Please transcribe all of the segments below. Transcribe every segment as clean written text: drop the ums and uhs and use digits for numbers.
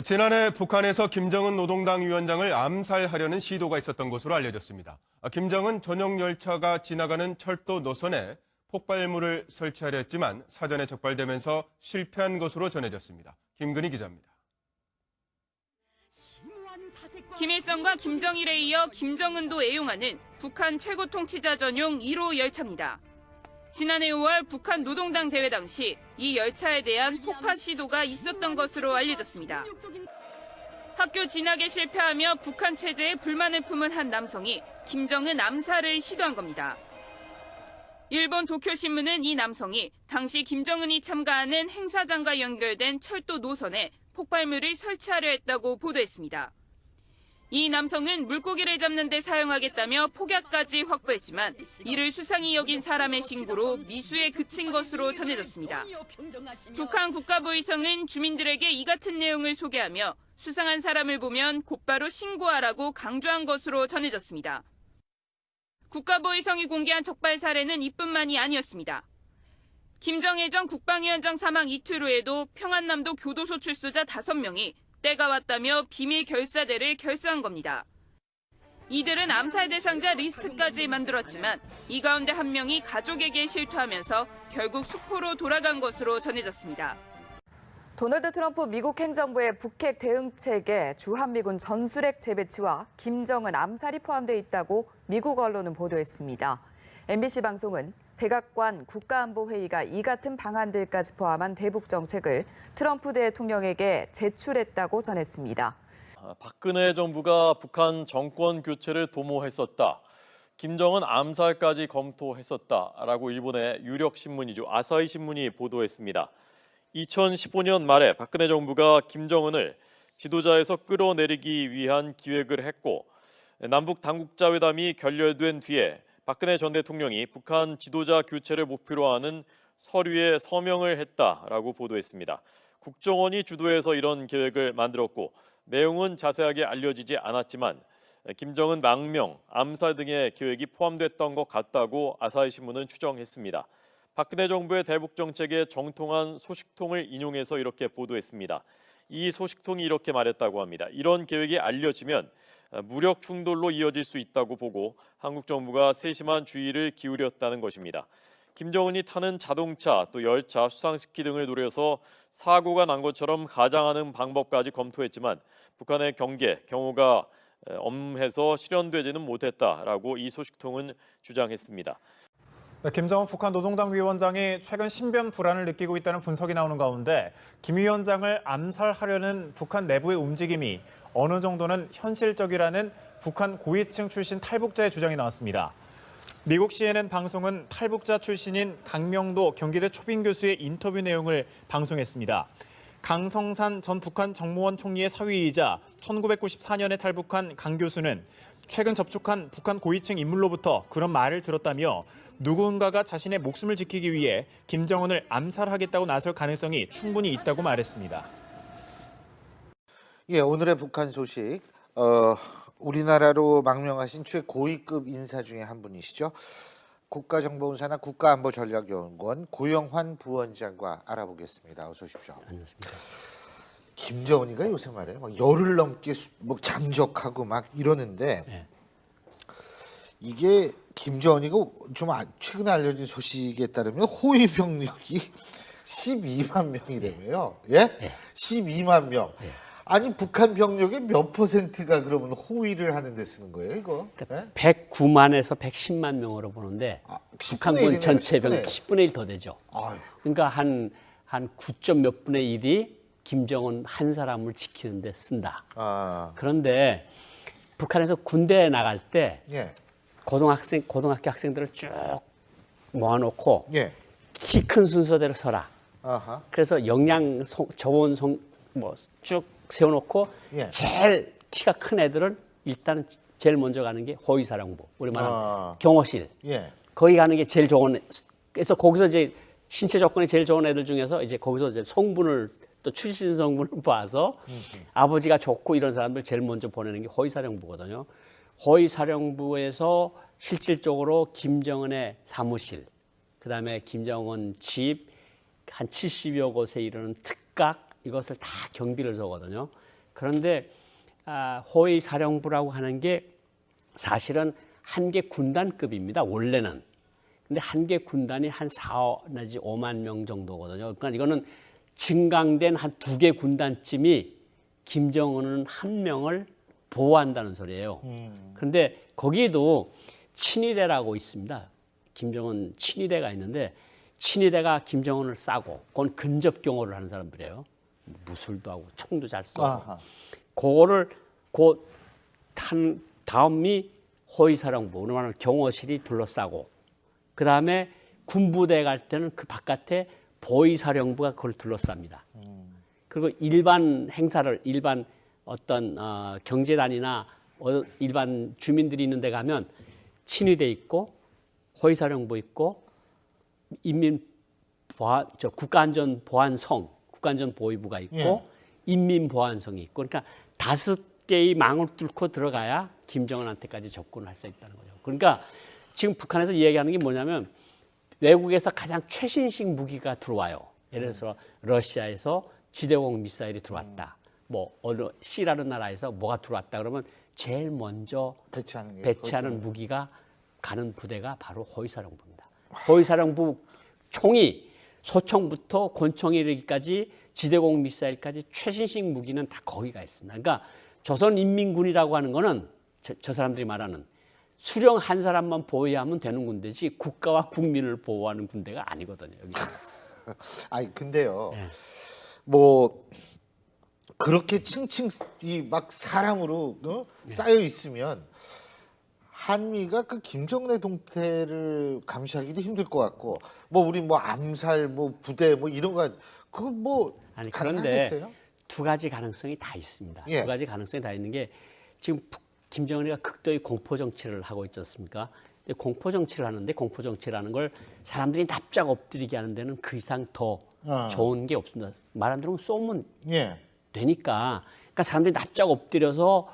지난해 북한에서 김정은 노동당 위원장을 암살하려는 시도가 있었던 것으로 알려졌습니다. 김정은 전용 열차가 지나가는 철도 노선에 폭발물을 설치하려 했지만 사전에 적발되면서 실패한 것으로 전해졌습니다. 김근희 기자입니다. 김일성과 김정일에 이어 김정은도 애용하는 북한 최고 통치자 전용 1호 열차입니다. 지난해 5월 북한 노동당 대회 당시 이 열차에 대한 폭파 시도가 있었던 것으로 알려졌습니다. 학교 진학에 실패하며 북한 체제에 불만을 품은 한 남성이 김정은 암살을 시도한 겁니다. 일본 도쿄신문은 이 남성이 당시 김정은이 참가하는 행사장과 연결된 철도 노선에 폭발물을 설치하려 했다고 보도했습니다. 이 남성은 물고기를 잡는 데 사용하겠다며 폭약까지 확보했지만 이를 수상히 여긴 사람의 신고로 미수에 그친 것으로 전해졌습니다. 북한 국가보위성은 주민들에게 이 같은 내용을 소개하며 수상한 사람을 보면 곧바로 신고하라고 강조한 것으로 전해졌습니다. 국가보위성이 공개한 적발 사례는 이뿐만이 아니었습니다. 김정일 전 국방위원장 사망 이틀 후에도 평안남도 교도소 출소자 5명이 때가 왔다며 비밀 결사대를 결성한 겁니다. 이들은 암살 대상자 리스트까지 만들었지만 이 가운데 한 명이 가족에게 실토하면서 결국 수포로 돌아간 것으로 전해졌습니다. 도널드 트럼프 미국 행정부의 북핵 대응책에 주한미군 전술핵 재배치와 김정은 암살이 포함되어 있다고 미국 언론은 보도했습니다. MBC 방송은 백악관 국가안보회의가 이 같은 방안들까지 포함한 대북 정책을 트럼프 대통령에게 제출했다고 전했습니다. 박근혜 정부가 북한 정권 교체를 도모했었다. 김정은 암살까지 검토했었다라고 일본의 유력 신문이죠. 아사히 신문이 보도했습니다. 2015년 말에 박근혜 정부가 김정은을 지도자에서 끌어내리기 위한 기획을 했고 남북 당국자 회담이 결렬된 뒤에 박근혜 전 대통령이 북한 지도자 교체를 목표로 하는 서류에 서명을 했다라고 보도했습니다. 국정원이 주도해서 이런 계획을 만들었고 내용은 자세하게 알려지지 않았지만 김정은 망명, 암살 등의 계획이 포함됐던 것 같다고 아사히 신문은 추정했습니다. 박근혜 정부의 대북 정책에 정통한 소식통을 인용해서 이렇게 보도했습니다. 이 소식통이 이렇게 말했다고 합니다. 이런 계획이 알려지면 무력 충돌로 이어질 수 있다고 보고 한국 정부가 세심한 주의를 기울였다는 것입니다. 김정은이 타는 자동차, 또 열차, 수상스키 등을 노려서 사고가 난 것처럼 가장하는 방법까지 검토했지만 북한의 경우가 엄해서 실현되지는 못했다라고 이 소식통은 주장했습니다. 김정은 북한 노동당 위원장이 최근 신변 불안을 느끼고 있다는 분석이 나오는 가운데 김 위원장을 암살하려는 북한 내부의 움직임이 어느 정도는 현실적이라는 북한 고위층 출신 탈북자의 주장이 나왔습니다. 미국 CNN 방송은 탈북자 출신인 강명도 경기대 초빙 교수의 인터뷰 내용을 방송했습니다. 강성산 전 북한 정무원 총리의 사위이자 1994년에 탈북한 강 교수는 최근 접촉한 북한 고위층 인물로부터 그런 말을 들었다며 누군가가 자신의 목숨을 지키기 위해 김정은을 암살하겠다고 나설 가능성이 충분히 있다고 말했습니다. 예, 오늘의 북한 소식. 우리나라로 망명하신 최고위급 인사 중에 한 분이시죠. 국가정보원사나 국가안보전략연구원 고영환 부원장과 알아보겠습니다. 어서 오십시오. 안녕하십니까. 김정은이가 요새 말이에요. 막 열흘 넘게 뭐 잠적하고 막 이러는데 네. 이게 김정은이가 좀 최근에 알려진 소식에 따르면 호위 병력이 12만 명이라며요. 예? 네. 12만 명. 네. 아니 북한 병력의 몇 %가 그러면 호위를 하는 데 쓰는 거예요, 이거? 그러니까 109만에서 110만 명으로 보는데 북한군 전체 병력 10분의 1 더 되죠. 아유. 그러니까 한 9점 몇 분의 1이 김정은 한 사람을 지키는 데 쓴다. 그런데 북한에서 군대에 나갈 때 예. 고등학교 학생들을 쭉 모아놓고 예. 키 큰 순서대로 서라. 아하. 그래서 역량 저온 쭉 세워놓고 예. 제일 키가 큰 애들은 일단 제일 먼저 가는 게 호위사령부, 우리 말하는 경호실. 예. 거기 가는 게 제일 좋은. 그래서 거기서 이제 신체 조건이 제일 좋은 애들 중에서 이제 거기서 이제 성분을 또 출신 성분을 봐서 아버지가 좋고 이런 사람들 제일 먼저 보내는 게 호위사령부거든요. 호위사령부에서 실질적으로 김정은의 사무실, 그다음에 김정은 집 한 70여 곳에 이르는 특각, 이것을 다 경비를 서거든요. 그런데 호위 사령부라고 하는 게 사실은 한 개 군단급입니다. 원래는. 근데 한 개 군단이 한 4 내지 5만 명 정도거든요. 그러니까 이거는 증강된 한 2개 군단쯤이 김정은은 한 명을 보호한다는 소리예요. 그런데 거기에도 친위대라고 있습니다. 김정은 친위대가 있는데 친위대가 김정은을 싸고 그건 근접 경호를 하는 사람들이에요. 무술도 하고 총도 잘 쏘고. 아하. 그거를 곧한 다음이 호위사령부, 그러면 경호실이 둘러싸고 그 다음에 군부대 갈 때는 그 바깥에 보위사령부가 그걸 둘러쌉니다. 그리고 일반 행사를 일반 어떤 경제단이나 일반 주민들이 있는 데 가면 친위대 있고 호위사령부 있고 국가안전보안성, 국가안전보위부가 있고 예. 인민보안성이 있고 그러니까 5개의 망을 뚫고 들어가야 김정은한테까지 접근할 수 있다는 거죠. 그러니까 지금 북한에서 이야기하는 게 뭐냐면 외국에서 가장 최신식 무기가 들어와요. 예를 들어서 러시아에서 지대공 미사일이 들어왔다. 뭐 어느 C라는 나라에서 뭐가 들어왔다 그러면 제일 먼저 배치하는 무기가 가는 부대가 바로 호위사령부입니다. 호위사령부 총이 소총부터 권총에 이르기까지 지대공 미사일까지 최신식 무기는 다 거기가 있습니다. 그러니까 조선인민군이라고 하는 거는 저 사람들이 말하는 수령 한 사람만 보호하면 되는 군대지 국가와 국민을 보호하는 군대가 아니거든요. 아니 근데요. 네. 뭐 그렇게 층층 막 사람으로 쌓여 있으면 한미가 그 김정은의 동태를 감시하기도 힘들 것 같고 뭐 우리 뭐 암살 뭐 부대 뭐 이런 거 그거 뭐 아니 가능하겠어요? 그런데 두 가지 가능성이 다 있습니다. 예. 두 가지 가능성이 다 있는 게 지금 김정은이가 극도의 공포 정치를 하고 있지 않습니까? 근데 공포 정치를 하는데 공포 정치라는 걸 사람들이 납작 엎드리게 하는 데는 그 이상 더 좋은 게 없습니다. 말 안 들으면 쏘면 예. 되니까. 그러니까 사람들이 납작 엎드려서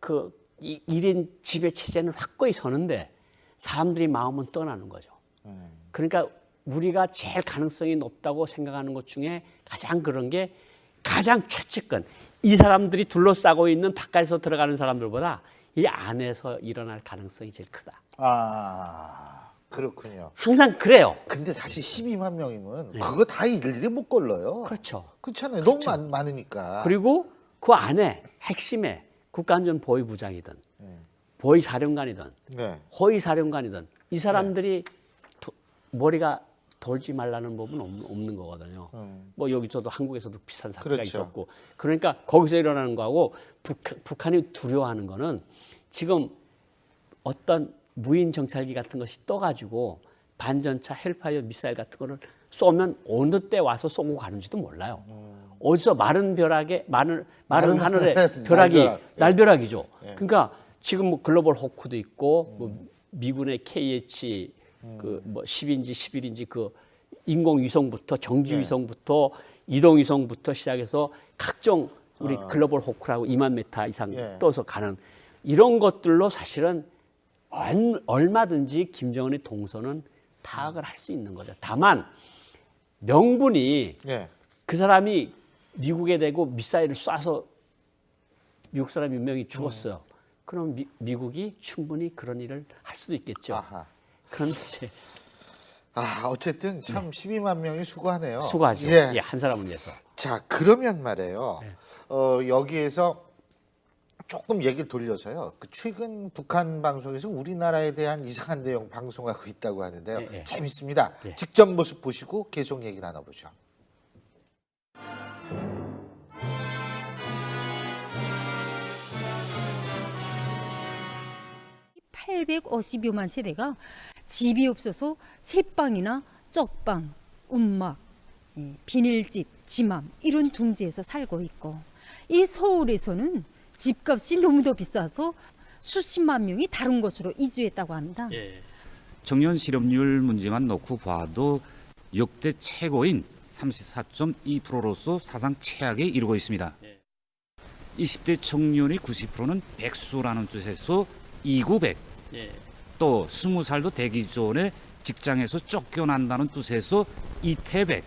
그 1인 지배 체제는 확고히 서는데 사람들이 마음은 떠나는 거죠. 그러니까 우리가 제일 가능성이 높다고 생각하는 것 중에 가장 그런 게 가장 최측근. 이 사람들이 둘러싸고 있는 바깥에서 들어가는 사람들보다 이 안에서 일어날 가능성이 제일 크다. 아 그렇군요. 항상 그래요. 근데 사실 12만 명이면 그거 다 일일이 못 걸러요. 그렇죠. 그렇잖아요. 너무 많으니까. 그리고 그 안에 핵심에 국가안전보위부장이든 보위사령관이든 네. 호위사령관이든 이 사람들이 머리가 돌지 말라는 법은 없는 거거든요. 뭐 여기서도 한국에서도 비슷한 사태가 그렇죠. 있었고 그러니까 거기서 일어나는 거하고 북한이 두려워하는 거는 지금 어떤 무인 정찰기 같은 것이 떠가지고 반전차 헬파이어 미사일 같은 거를 쏘면 어느 때 와서 쏘고 가는지도 몰라요. 어디서 마른 벼락에 마른 하늘에 벼락이 날벼락이죠. 예. 그러니까 지금 뭐 글로벌 호크도 있고 뭐 미군의 KH 그 뭐 10인지 11인지 그 인공위성부터 정지위성부터 이동위성부터 시작해서 각종 우리 글로벌 호크라고 2만 메타 이상 떠서 가는 이런 것들로 사실은 얼마든지 김정은의 동선은 파악을 할 수 있는 거죠. 다만 명분이 그 사람이 미국에 대고 미사일을 쏴서 미국 사람 몇 명이 죽었어요. 그럼 미국이 충분히 그런 일을 할 수도 있겠죠. 아하. 그런데 이제 어쨌든 참 12만 명이 수고하네요. 수고하죠. 예. 예, 한 사람을 위해서. 자, 그러면 말이에요. 여기에서 조금 얘기를 돌려서요. 그 최근 북한 방송에서 우리나라에 대한 이상한 내용 방송하고 있다고 하는데요. 예. 재밌습니다. 예. 직접 모습 보시고 계속 얘기 나눠보죠. 850여만 세대가 집이 없어서 새방이나 쪽방, 움막, 비닐집, 지맘 이런 둥지에서 살고 있고 이 서울에서는 집값이 너무도 비싸서 수십만 명이 다른 곳으로 이주했다고 합니다. 청년 실업률 문제만 놓고 봐도 역대 최고인 34.2%로서 사상 최악에 이르고 있습니다. 20대 청년의 90%는 백수라는 뜻에서 2,900, 또 20살도 되기 전에 직장에서 쫓겨난다는 뜻에서 이태백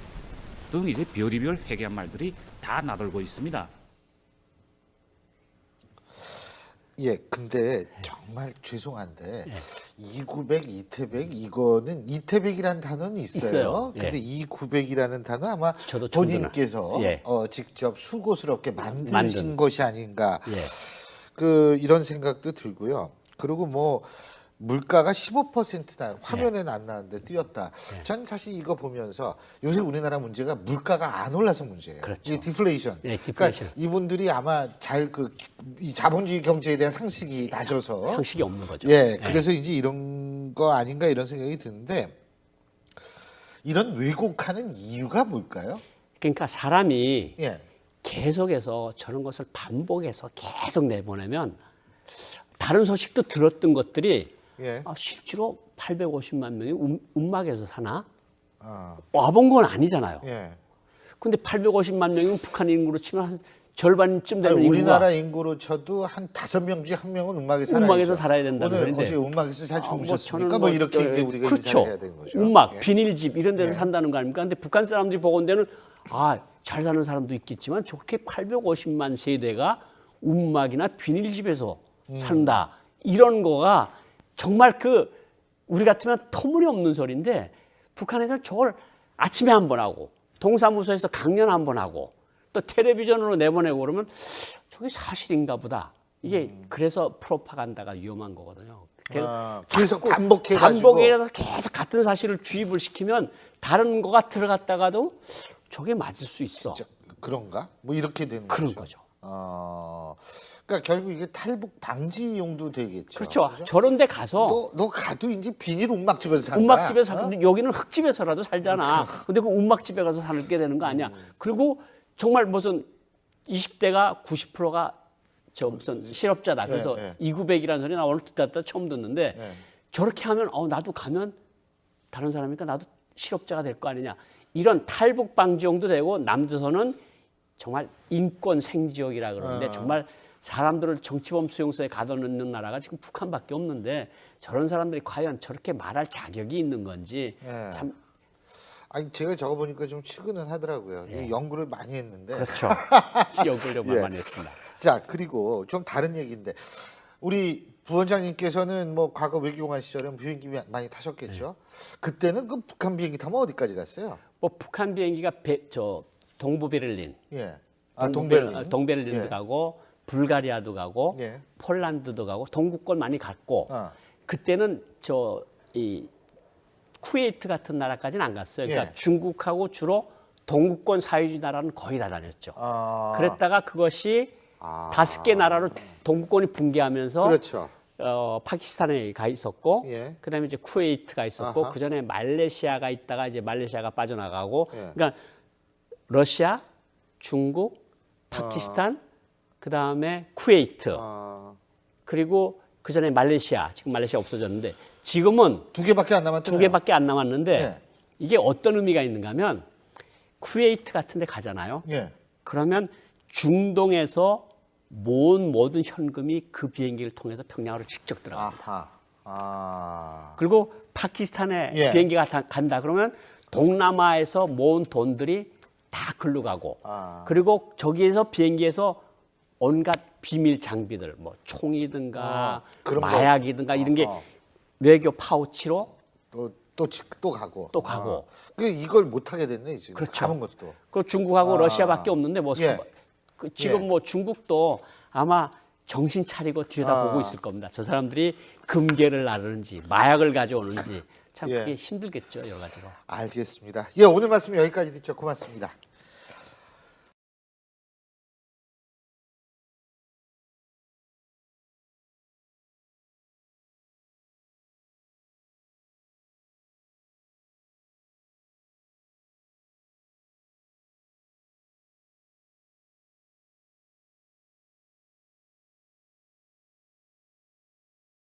등 이제 별의별 회개한 말들이 다 나돌고 있습니다. 예, 근데 정말 죄송한데 2900, 이태백 이거는 이태백이라는 단어는 있어요. 있어요. 근데 예. 2900이라는 단어 아마 저도 처음 본인께서 예. 직접 수고스럽게 만드신 만든. 것이 아닌가 예. 이런 생각도 들고요. 그리고 뭐 물가가 15%나 화면에는 안 나왔는데 뛰었다. 전 사실 이거 보면서 요새 우리나라 문제가 물가가 안 올라서 문제예요. 그렇죠. 이게 디플레이션. 네, 그러니까 디플레이션. 이분들이 아마 이 자본주의 경제에 대한 상식이 낮아서 상식이 없는 거죠. 예, 그래서 이제 이런 거 아닌가 이런 생각이 드는데 이런 왜곡하는 이유가 뭘까요? 그러니까 사람이 예. 계속해서 저런 것을 반복해서 계속 내보내면 다른 소식도 들었던 것들이 예. 실제로 850만 명이 움막에서 사나? 아, 와본 건 아니잖아요. 예. 근데 850만 명이면 북한 인구로 치면 한 절반쯤 되는 아니, 우리나라 인구가 인구로 쳐도 한 5명 중에 1명은 운막에 살아야죠. 운막에서 살아야 된다는 오늘 소리인데. 어제 운막에서 잘 주무셨습니까? 저는 뭐 이렇게 이제 우리가 그렇죠. 인사를 해야 되는 거죠. 운막, 예. 비닐집 이런 데서 산다는 거 아닙니까? 근데 북한 사람들이 보건 데는 잘 사는 사람도 있겠지만 좋게 850만 세대가 운막이나 비닐집에서 산다. 이런 거가 정말 우리 같으면 터무니없는 소리인데 북한에서는 저걸 아침에 한 번 하고 동사무소에서 강연 한 번 하고 또 텔레비전으로 내보내고 그러면 저게 사실인가 보다. 이게 그래서 프로파간다가 위험한 거거든요. 계속 자꾸 반복해가지고. 반복해서 계속 같은 사실을 주입을 시키면 다른 거가 들어갔다가도 저게 맞을 수 있어. 진짜 그런가? 뭐 이렇게 되는 그런 거죠. 거죠. 그러니까 결국 이게 탈북 방지용도 되겠죠. 그렇죠. 그죠? 저런 데 가서 너 가도 이제 비닐 운막집에서 사는 운막집에서 거야? 살고 여기는 흙집에서라도 살잖아. 근데 그 운막집에 가서 살게 되는 거 아니야. 그리고 정말 무슨 20대가 90%가 저 무슨 실업자다. 그래서 예. 2900이라는 소리 나 오늘 듣다 처음 듣는데 예. 저렇게 하면 나도 가면 다른 사람이니까 나도 실업자가 될 거 아니냐. 이런 탈북 방지용도 되고 남조선은 정말 인권 생지역이라 그러는데 정말 사람들을 정치범 수용소에 가둬놓는 나라가 지금 북한밖에 없는데 저런 사람들이 과연 저렇게 말할 자격이 있는 건지 예. 참 아니 제가 적어 보니까 좀 측은은 하더라고요. 이 연구를 많이 했는데. 그렇죠. 연구를 좀 예. 많이 했습니다. 자 그리고 좀 다른 얘기인데 우리 부원장님께서는 뭐 과거 외교관 시절에 비행기 많이 타셨겠죠. 그때는 그 북한 비행기 타면 어디까지 갔어요? 뭐 북한 비행기가 동부 베를린, 예. 동베를린도 예. 가고 불가리아도 가고 예. 폴란드도 가고 동구권 많이 갔고 그때는 이 쿠웨이트 같은 나라까지는 안 갔어요. 그러니까 예. 중국하고 주로 동구권 사회주의 나라는 거의 다 다녔죠. 그랬다가 그것이 5개 나라로 동구권이 붕괴하면서 그렇죠. 파키스탄에 가 있었고, 예. 그다음에 이제 쿠웨이트가 있었고, 아하. 그 전에 말레이시아가 있다가 이제 말레이시아가 빠져나가고, 예. 그러니까 러시아, 중국, 파키스탄, 그다음에 쿠웨이트, 그리고 그 전에 말레이시아, 지금 말레이시아 없어졌는데 지금은 2개밖에 안 남았대요. 2개밖에 안 남았는데 예. 이게 어떤 의미가 있는가하면 쿠웨이트 같은 데 가잖아요. 예. 그러면 중동에서 모든 현금이 그 비행기를 통해서 평양으로 직접 들어갑니다. 아하. 그리고 파키스탄에 예. 비행기가 간다 그러면 동남아에서 모은 돈들이 다 글로 가고 그리고 저기에서 비행기에서 온갖 비밀 장비들 뭐 총이든가 그런 거. 마약이든가 이런 게 외교 파우치로 또 가고. 또 가고. 이걸 못 하게 됐네 지금. 그렇죠. 가는 것도. 그 중국하고 러시아밖에 없는데 모스크바. 예. 지금 예. 뭐 중국도 아마 정신 차리고 들여다보고 있을 겁니다. 저 사람들이 금괴를 나르는지 마약을 가져오는지 참 예. 그게 힘들겠죠 여러 가지로. 알겠습니다. 예, 오늘 말씀 여기까지 듣죠. 고맙습니다.